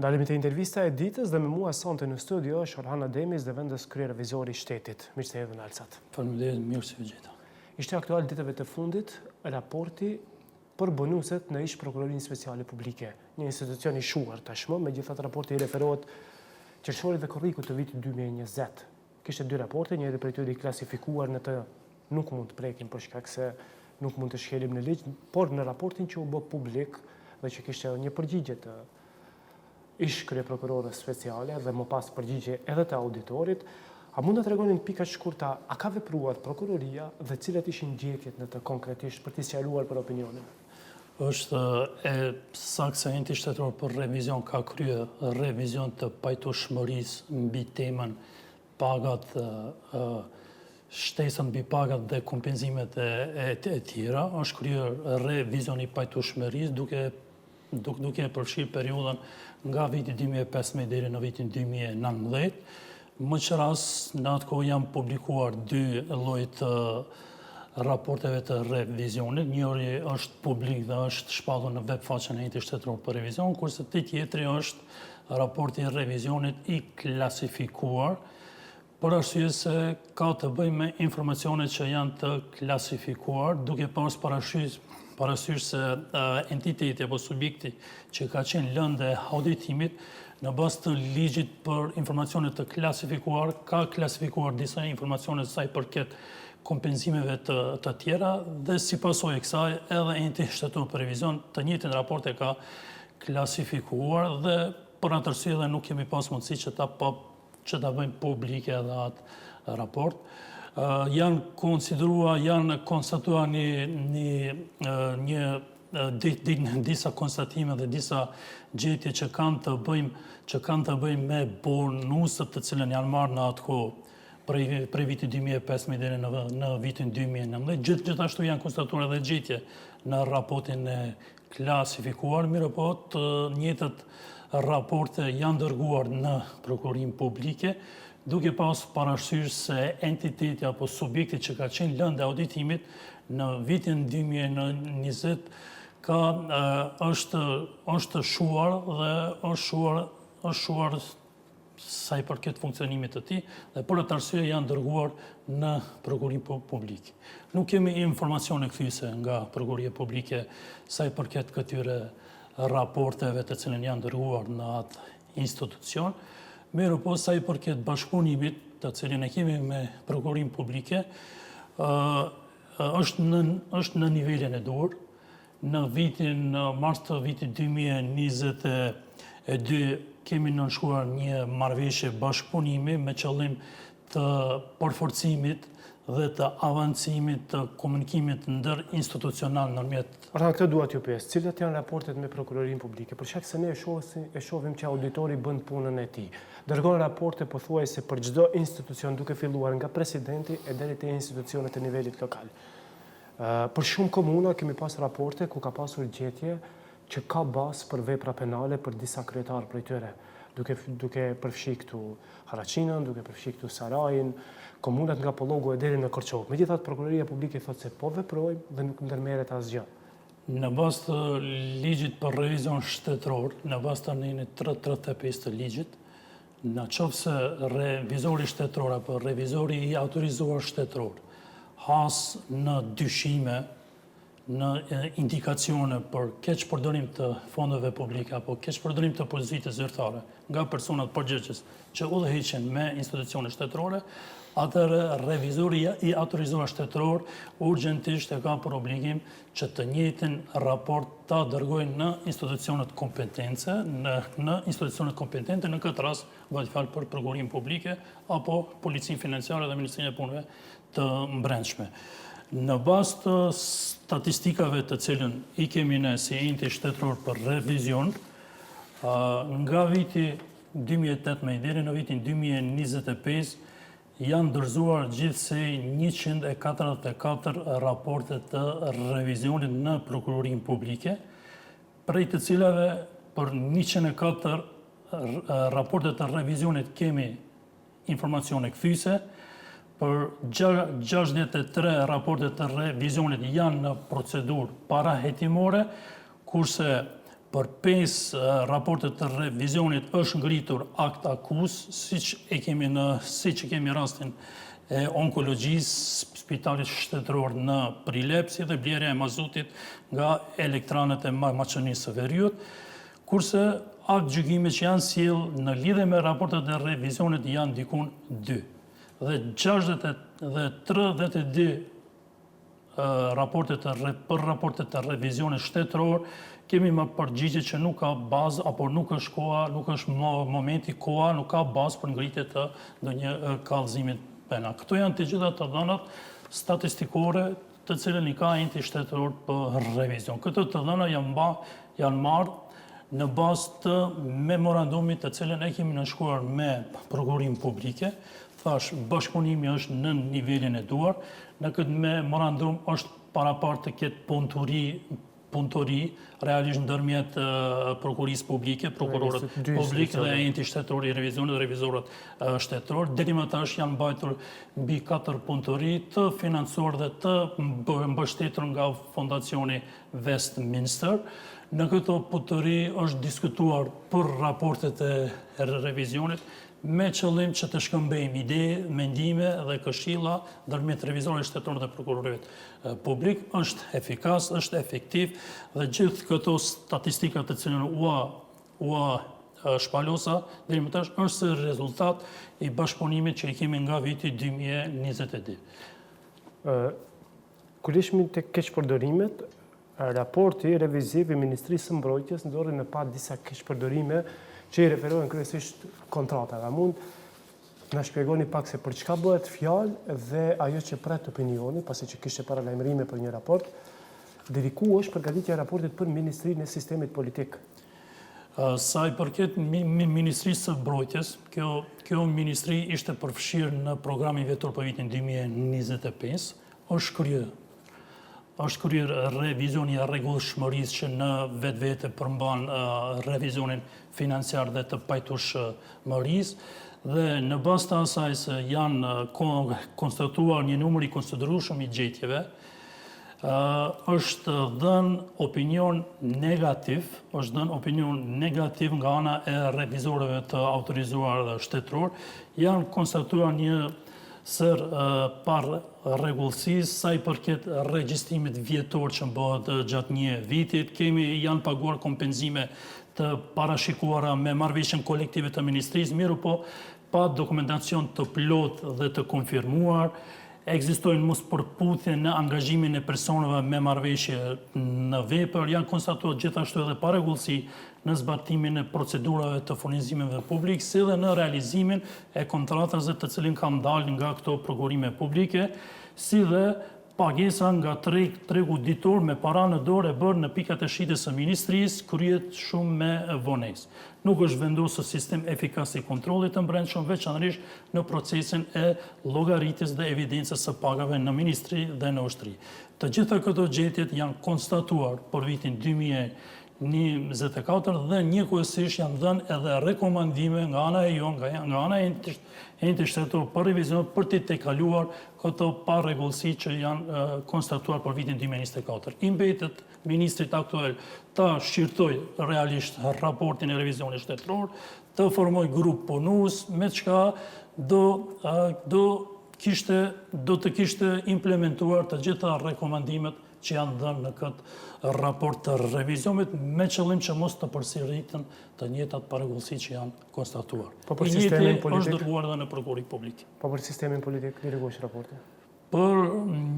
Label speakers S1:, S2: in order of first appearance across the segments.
S1: Ndalemi te intervista e ditës dhe me mua sonte në studio është Orhan Ademis dhe vendas kryerevizori i shtetit. Mirë se erdhën Alsat.
S2: Faleminderit, mirë se u gjeta.
S1: Ishte aktual ditëve të fundit raporti për bonuset në ish prokurorinë speciale publike, një institucion i shuar tashmë, megjithatë raporti i referohet qershorit dhe korrikut të vitit 2020. Kishte dy raporte, njëri prej tyre i klasifikuar në të nuk mund të prekim për shkak se nuk mund të shkelim në ligj, por në raportin që u bë publik dhe që kishte një përgjigje të ish kryeprokurore speciale dhe më pas përgjigje edhe të auditorit, a mund të tregonin pika shkurta, a ka vepruar prokuroria dhe cilat ishin gjetjet në të konkretisht për t'i sqaruar për opinionin?
S2: Është e saktë se enti shtetëror për revizion ka kryer revizion të pajtueshmërisë mbi temën pagat, shtesën mbi pagat dhe kompenzimet e tjera. Është kryer revizioni i pajtueshmërisë duke përfshirë periudhën nga viti 2015 deri në vitin 2019. Më që rast, në atë kohë janë publikuar dy lloj të raporteve të revizionit. Njëri është publik dhe është shpallur në web faqen e Entitetit Shtetëror për Revizion, kurse tjetri është raporti i revizionit i klasifikuar, për arsye se ka të bëjë me informacionet që janë të klasifikuar, duke pas parasysh se entiteti apo subjekti që ka qenë lëndë e auditimit në bazë të ligjit për informacionet të klasifikuar, ka klasifikuar disa informacione sa i përket kompenzimeve të tjera dhe si pasojë e kësaj edhe Entiteti Shtetëror për Revizion të njëjtin raport e ka klasifikuar dhe për atë arsye dhe nuk kemi pas mundësi që ta bëjmë publike edhe atë raport. Janë konstatuar disa konstatime dhe disa gjetje që kanë të bëjmë me bonusët të cilën janë marrë në atë kohë prej vitit 2015 deri në vitin 2019. Gjithashtu janë konstatuar edhe gjetje në raportin e klasifikuar, mirë po të njëjtat raporte janë dërguar në prokurorinë publike, duke pas parasysh se entiteti apo subjekti që ka qenë lëndë e auditimit në vitin 2020 është shuar dhe është shuar sa i përket funksionimit të tij dhe për atë arsye janë dërguar në prokurorinë publike. Nuk kemi informacione kthyese nga prokuroria publike sa i përket këtyre raporteve të cilën janë dërguar në atë institucion. Mirë po sa i përket bashkëpunimit të cilin e kemi me prokurorinë publike, është në nivelin e dur. Në mars të vitit 2022 kemi nënshkruar një marrëveshje bashkëpunimi me qëllim të përforcimit dhe të avancimit të komunikimit ndërinstitucional ndërmjet.
S1: Orhan, këtë dua t'ju pyes, cilat janë raportet me prokurorinë publike? Për shkak se ne e shohim që auditori bën punën e tij. Dërgon raporte pothuajse për çdo institucion duke filluar nga presidenti e deri te institucionet e nivelit lokal. Për shumë komuna kemi pas raporte ku ka pasur gjetje që ka bazë për vepra penale për disa kryetarë prej tyre, duke përfshi këtu Haraçinën, duke përfshi këtu Sarajin, komunat nga Pollogu e deri në Korçovë. Megjithatë prokuroria publike thotë se po veprojmë dhe nuk ndërmerret asgjë.
S2: Në bazë të ligjit për revizion shtetëror, në bazë të artikullit 335 të ligjit, në qoftë se revizori shtetëror apo revizori i autorizuar shtetëror has në dyshime, në indikacione për keq përdorim të fondeve publike apo keq përdorim të pozitës zyrtare nga personat përgjegjës që udhëheqen me institucione shtetërore, atëherë revizori i autorizuar shtetëror urgjentisht e ka për obligim që të njëjtin raport ta dërgojnë në institucionet kompetente, në këtë rast bëhet fjalë për prokurorinë publike apo policinë financiare dhe Ministrinë e Punëve të Brendshme. Në bazë të statistikave të cilën i kemi ne si Entiteti Shtetëror për Revizion, nga viti 2018 deri në vitin 2025 janë dorëzuar gjithsej 144 raporte të revizionit në prokurorinë publike, prej të cilave për 104 raporte të revizionit kemi informacione kthyese, për 63 raporte të revizionit janë në procedurë parahetimore, kurse për 5 raportet të revizionit është ngritur akt akus, siç kemi rastin e onkologjisë, spitalit shtetëror në Prilep, si dhe blerja e mazutit nga elektranet e maqenisë së Veriut, kurse akt gjykime që janë sjell në lidhje me raportet e revizionit janë dikun 2. Dhe 32 raportet e revizionit shtetëror kemi më përgjigje që nuk ka bazë, apo nuk është koha, nuk është momenti koha, nuk ka bazë për ngritje të ndonjë kallëzimit penal. Këto janë të gjitha të dhënat statistikore të cilën i ka enti shtetëror për revizion. Këto të dhëna janë marrë në bazë të memorandumit të cilën e kemi nënshkruar me Prokurorinë Publike. Thash, bashkëpunimi është në nivelin e duar. Në këtë memorandum është parapart të ketë punëtori, realisht ndërmjet Prokurisë Publike, prokurorët publik dhe enti shtetëror i revizionit dhe revizorët shtetëror. Deri më tash janë mbajtur mbi 4 punëtori të financuar dhe të mbështetur nga Fondacioni Westminster. Në këto punëtori është diskutuar për raportet e revizionit me qëllim që të shkëmbejmë ide, mendime dhe këshilla ndërmjet revizorit shtetëror dhe prokurorit publik. Është efikas, është efektiv dhe gjithë këto statistikat të cilën u shpalosa deri më tash është se rezultat i bashkëpunimit që i kemi nga viti 2022.
S1: Kur ishmi të keqpërdorimet, raporti reviziv i Ministrisë së Mbrojtjes ndorri me pa disa keqpërdorime që i referohen kryesisht kontratave. A mund na shpjegoni pak se për çka bëhet fjalë dhe ajo që pret opinioni, pasi që kishte paralajmërime për një raport, deri ku është përgatitja e raportit për Ministrinë e Sistemit Politik?
S2: Sa i përket Ministrisë së Mbrojtjes, kjo ministri ishte përfshirë në programin vetor për vitin 2025, është kryer revizioni i rregullshmërisë që në vetvete përmban revizionin financiar dhe të pajtueshmërisë dhe në bazë të asaj se janë konstatuar një numër i konsiderueshëm i gjetjeve, është dhënë opinion negativ nga ana e revizorëve të autorizuar dhe shtetëror. Janë konstatuar një sër par rregullsisë sa i përket regjistrimit vjetor që bëhet gjatë një vitit. Janë paguar kompenzime të parashikuara me marrëveshjen kolektive të ministrisë, mirë po pa dokumentacion të plot dhe të konfirmuar. Ekzistojnë mospërputhje në angazhimin e personave me marrëveshje në vepër. Janë konstatuar gjithashtu edhe parregullsi në zbatimin e procedurave të furnizimeve publik, si dhe në realizimin e kontratave të cilin kam dalë nga këto prokurime publike, si dhe pagesa nga tregu ditor me para në dorë e bërë në pikat e shitjes së ministrisë, kryhet shumë me vonesë. Nuk është vendosur sistem efikas i kontrollit të brendshëm, veçanërisht në procesin e llogaritjes dhe evidencës së pagave në ministri dhe në ushtri. Të gjitha këto gjetje janë konstatuar për vitin 2024 dhe njëkohësisht janë dhënë edhe rekomandime nga ana e nga ana e enti shtetëror për revizion për të tejkaluar këto parregullsi që janë konstatuar për vitin 2024. I mbetet ministrit aktual të shqirtoj realisht raportin e revizionit shtetëror, të formoj grup punues me çka do të kishte implementuar të gjitha rekomandimet që janë dhënë në këtë raport të revizionit me qëllim që mos të përsëritën të njëjtat parregullsi që janë konstatuar.
S1: Po për sistemin politik
S2: është dërguar edhe në prokurorin publik.
S1: Po për sistemin politik dërgohesh raporti.
S2: Për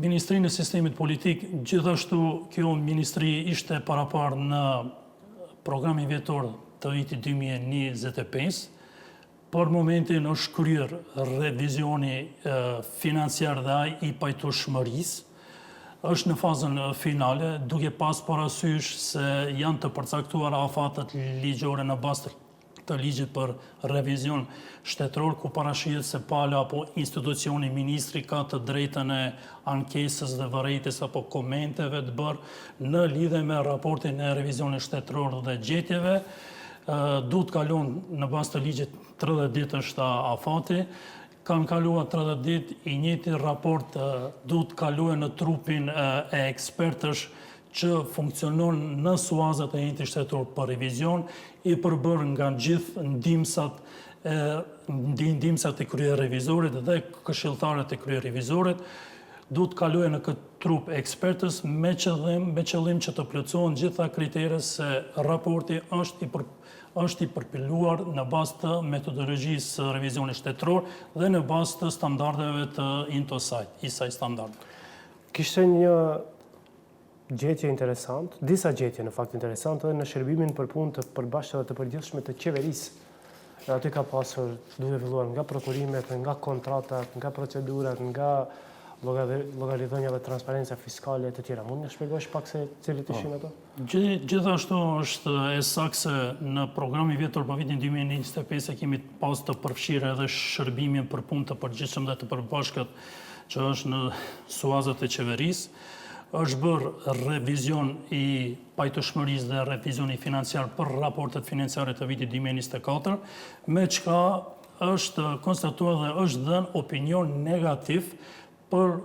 S2: Ministrinë e Sistemit Politik, gjithashtu kjo ministri ishte parapar në programin vjetor të vitit 2025. Për momentin është kryer revizioni financiar dhe ai i pajtueshmërisë. Është në fazën finale, duke pas parasysh se janë të përcaktuar afatet ligjore në bazë të ligjit për revizion shtetëror, ku parashihet se pala apo institucioni ministri ka të drejtën e ankesës dhe vërejtjes apo komenteve të bërë në lidhje me raportin e revizionit shtetëror dhe gjetjeve. Duhet kalon në bazë të ligjit 30 ditë është afati. Kanë kaluar 30 ditë, i njëjti raport duhet kaluar në trupin e ekspertësh që funksionon në suazat e enti shtetror për revizion, i përbërë nga gjithë ndihmësat e krye revizorit dhe këshilltarët e krye revizorit, du të kalojë në këtë trup ekspertës me qëllim që të plotësohen gjitha kriteret se raporti është i përpiluar në bazë të metodologjisë revizionit shtetëror dhe në bazë të standardeve të Intosite, ISAI standard.
S1: Kishte një gjetje interesant, disa gjetje në fakt interesante dhe në shërbimin për punë të përbashkët dhe të përgjithshme të qeverisë. Aty ka pasur duke filluar nga prokurimet, nga kontratat, nga procedurat, nga llogaridhënia dhe transparenca fiskale të tjera. Mund të shpjegosh pak se cilit ishin ato?
S2: Gjithashtu është e saktë se në programin vjetor për vitin 2025 kemi pas të përfshirë edhe shërbimin për punë të përgjithshëm dhe të përbashkët që është në suazat e qeverisë. Është bërë revizion i pajtueshmërisë dhe revizioni financiar për raportet financiare të vitit 2024, me çka është konstatuar dhe është dhënë opinion negativ për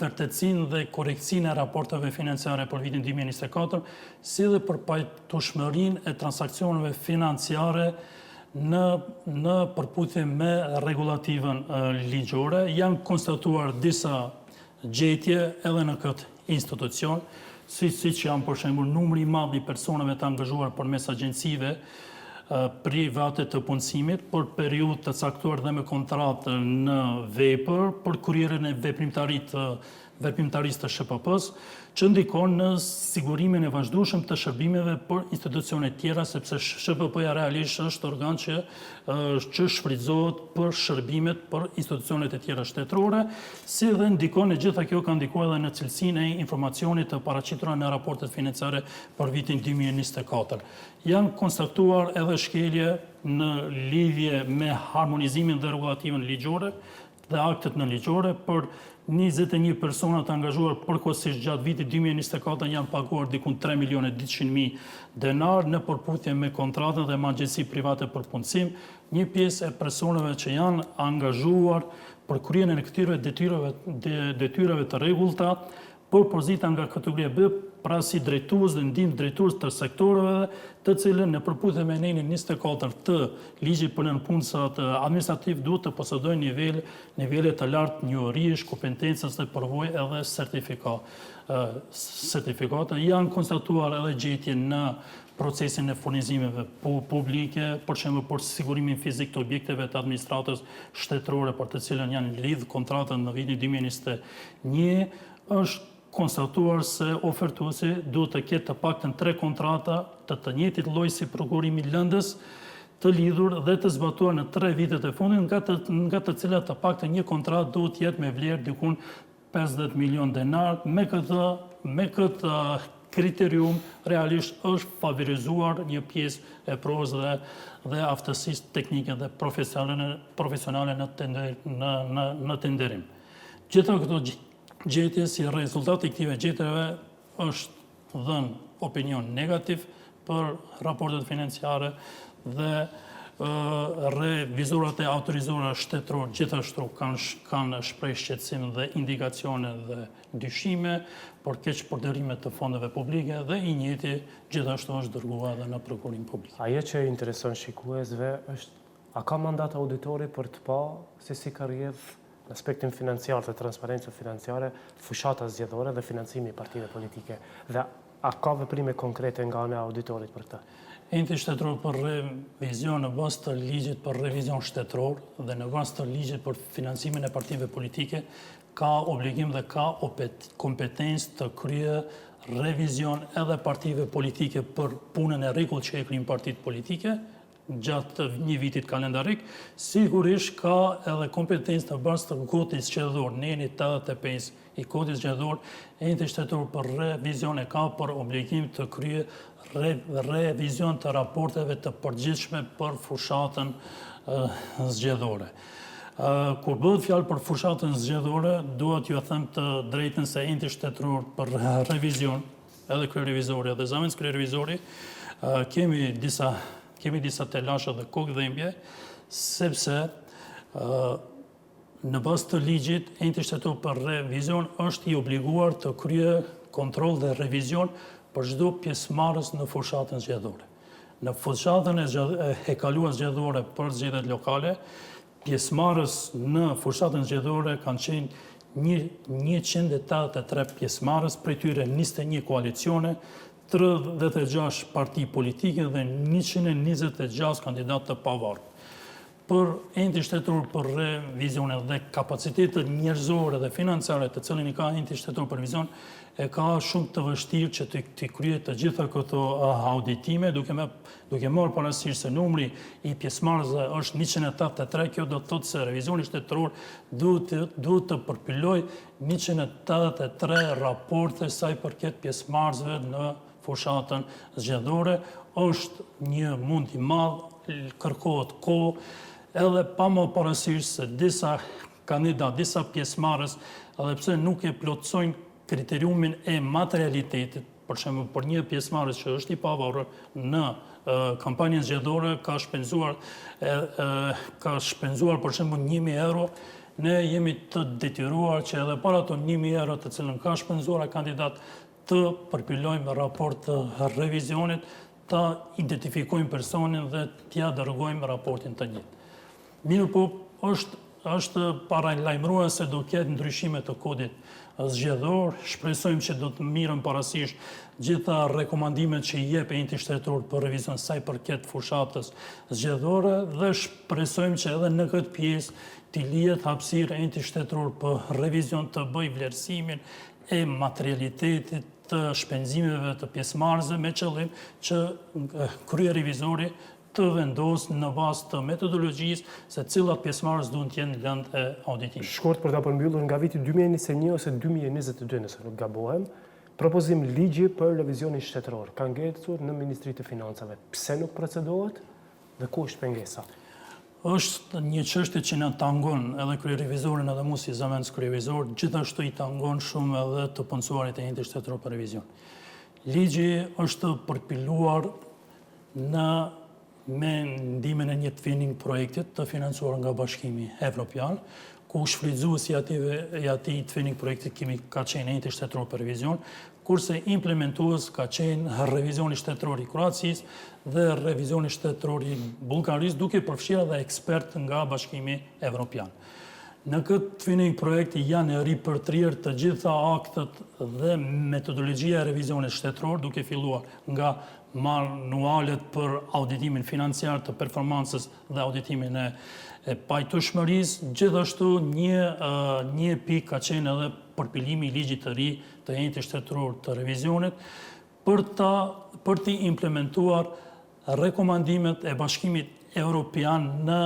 S2: vërtetësinë dhe korektësinë e raporteve financiare për vitin 2024, si dhe për pajtueshmërinë e transaksioneve financiare në përputhje me rregullativën ligjore. Janë konstatuar disa gjetje edhe në këtë institucion, siç janë për shembull numri i madh i personave të angazhuar përmes agjencive private të punësimit për periudhë të caktuar dhe me kontratë në vepër për kurierën e veprimtarisë të SHPP-s, që ndikon në sigurimin e vazhdueshëm të shërbimeve për institucione tjera, sepse SHPP-ja realisht është organ që shfrytëzohet për shërbimet për institucionet e tjera shtetërore, si dhe ndikon e gjitha kjo ka ndikuar edhe në cilësinë e informacionit të paraqitura në raportet financiare për vitin 2024. Janë konstatuar edhe shkelje në lidhje me harmonizimin dhe rregullativën ligjore dhe aktet në ligjore për 21 persona të angazhuar përkohësisht gjatë vitit 2024 janë paguar dikun 3.200.000 denar në përputhje me kontratën dhe me agjenci private për punësim. Një pjesë e personave që janë angazhuar për kryerjen e këtyre detyrave të rregullta për pozita nga kategoria B, pra si drejtues dhe ndihmë drejtues të sektoreve, të cilën në përputhje me nenin 24 të ligjit për nënpunësat administrativ duhet të posedojnë nivele të lartë njohurish, kompetencës dhe përvojë edhe sertifikate. Janë konstatuar edhe gjetje në procesin e furnizimeve publike, për shembull për sigurimin fizik të objekteve të administratës shtetërore për të cilën janë lidhur kontratën në vitin 2021, është konstatuar se ofertuesi duhet të ketë të paktën 3 kontrata të njëjtit lloj si prokurimi lëndës të lidhur dhe të zbatuar në 3 vitet e fundit, nga të cilat të paktën një kontratë duhet të jetë me vlerë dikun 50 milion denar. Me këtë kriterium realisht është favorizuar një pjesë e provës dhe aftësisë teknike dhe profesionale në tenderim. Gjitha këto gjetje si rezultat i këtyre gjetjeve është dhënë opinion negativ për raportet financiare dhe revizorat e autorizuara shtetëror gjithashtu kanë shprehë shqetësim dhe indikacione dhe dyshime për keq përdorime të fondeve publike dhe i njëjti gjithashtu është dërguar edhe në prokurim publik.
S1: Ajo që intereson shikuesve është a ka mandat auditori për të pa se si ka rrjedh në aspektin financiar të transparencës financiare, fushata zgjedhore dhe financimi i partive politike. Dhe a ka veprime konkrete nga ana e auditorit për këtë?
S2: Enti shtetëror për revizion në bazë të ligjit për revizion shtetëror dhe në bazë të ligjit për financimin e partive politike ka obligim dhe ka kompetencë të kryejë revizion edhe partive politike për punën e rregullt që e kryejnë partitë politike gjatë një vitit kalendarik, sigurisht ka edhe kompetencë në bazë të kodit zgjedhor, neni 85 i kodit zgjedhor, enti shtetëror për revizion e ka për obligim të kryejë revizion të raporteve të përgjithshme për fushatën zgjedhore. Kur bëhet fjalë për fushatën zgjedhore, duhet t'ju them të drejtën se enti shtetëror për revizion, edhe kryerevizori dhe zamendës kryerevizori, kemi disa telashe dhe kokëdhëmbje, sepse në bazë të ligjit, enti shtetëror për revizion është i obliguar të kryejë kontroll dhe revizion për çdo pjesëmarrës në fushatën zgjedhore. Në fushatën e kaluar zgjedhore për zgjedhjet lokale, pjesëmarrës në fushatën zgjedhore kanë qenë 183 pjesëmarrës, prej tyre 21 koalicione, 36 parti politike dhe 126 kandidatë të pavarur. Për enti shtetëror për revizionin dhe kapacitetet njerëzore dhe financiare të cilin i ka enti shtetëror për revizion, e ka shumë të vështirë që të kryejë të gjitha këto auditime, duke marrë parasysh se numri i pjesëmarrësve është 183, kjo do të thotë se revizioni shtetëror duhet të përpilojë 183 raporte sa i përket pjesëmarrësve në fushatën zgjedhore. Është një mund i madh, kërkohet kohë, edhe pa më parasysh se disa kandidat, disa pjesëmarrës, edhe pse nuk e plotësojnë kriteriumin e materialitetit, për shembull për një pjesëmarrës që është i pavarur në kampanjën zgjedhore ka shpenzuar për shembull 1.000 euro, ne jemi të detyruar që edhe para ato 1.000 euro të cilën ka shpenzuar kandidat të përpilojmë raport të revizionit, ta identifikojmë personin dhe t'ja dërgojmë raportin të njëjtë. Mirë po, është paralajmëruese se do ketë ndryshime të kodit zgjedhor, shpresojmë që do të mirën parasysh gjitha rekomandimet që i jep enti shtetëror për revizion sa i përket fushatës zgjedhore dhe shpresojmë që edhe në këtë pjesë t'i lihet hapësirë enti shtetëror për revizion të bëjë vlerësimin e materialitetit të shpenzimeve të pjesëmarrësve me qëllim që krye revizori të vendosë në bazë të metodologjisë se cilat pjesëmarrës duhen të jenë lëndë e auditimit.
S1: Shkurt për ta përmbyllur, nga viti 2021 ose 2022, nëse nuk gabohem, propozim ligji për revizionin shtetëror ka ngecur në Ministrinë e Financave. Pse nuk procedohet dhe ku është pengesa?
S2: Është një çështje që na tangon edhe kryerevizorin edhe mua si zëvendës kryerevizor, gjithashtu i tangon shumë edhe të punësuarit e enti shtetëror për revizion. Ligji është përpiluar me ndihmën e një twinning projektit të financuar nga Bashkimi Evropian, ku shfrytëzuesi i atij twinning projektit ka qenë enti shtetëror për revizion, kurse implementues ka qenë revizioni shtetëror i Kroacisë dhe revizioni shtetëror i Bullgarisë, duke përfshirë edhe ekspert nga Bashkimi Evropian. Në këtë twinning projekti janë ripërtrirë të gjitha aktet dhe metodologjia e revizionit shtetëror, duke filluar nga manualet për auditimin financiar të performancës dhe auditimin e pajtueshmërisë. Gjithashtu një pikë ka qenë edhe përpilimi i ligjit të ri të enti shtetëror të revizionit për të implementuar rekomandimet e Bashkimit Evropian në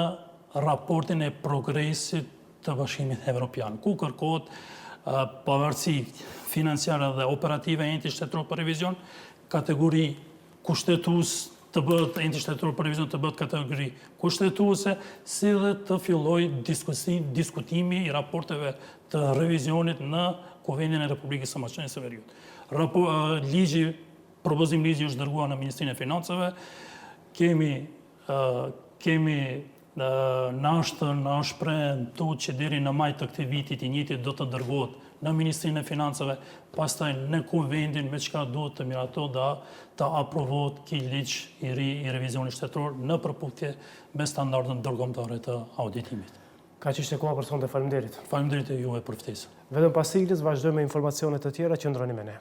S2: raportin e progresit të Bashkimit Evropian, ku kërkohet pavarësi financiare dhe operative enti shtetëror për revizion, kategori kushtetues të bëhet enti shtetëror për revizion të bëhet kategori kushtetuese, si dhe të fillojë diskutimi i raporteve të revizionit në Kuvendin e Republikës së Maqedonisë së Veriut. Propozim ligji është dërguar në Ministrinë e Financave. Kemi na shprehur që deri në maj të këtij viti i njëjtit do të dërgohet në Ministrinë e Financave, pastaj në Kuvendin me çka duhet të miratohet të aprovohet ky ligj i ri i revizionit shtetëror në përputhje me standardet ndërkombëtare të auditimit.
S1: Kaq ishte koha për sonte, faleminderit.
S2: Faleminderit juve për ftesën.
S1: Vetëm pas siglës vazhdojmë me informacione të tjera, qëndroni me ne.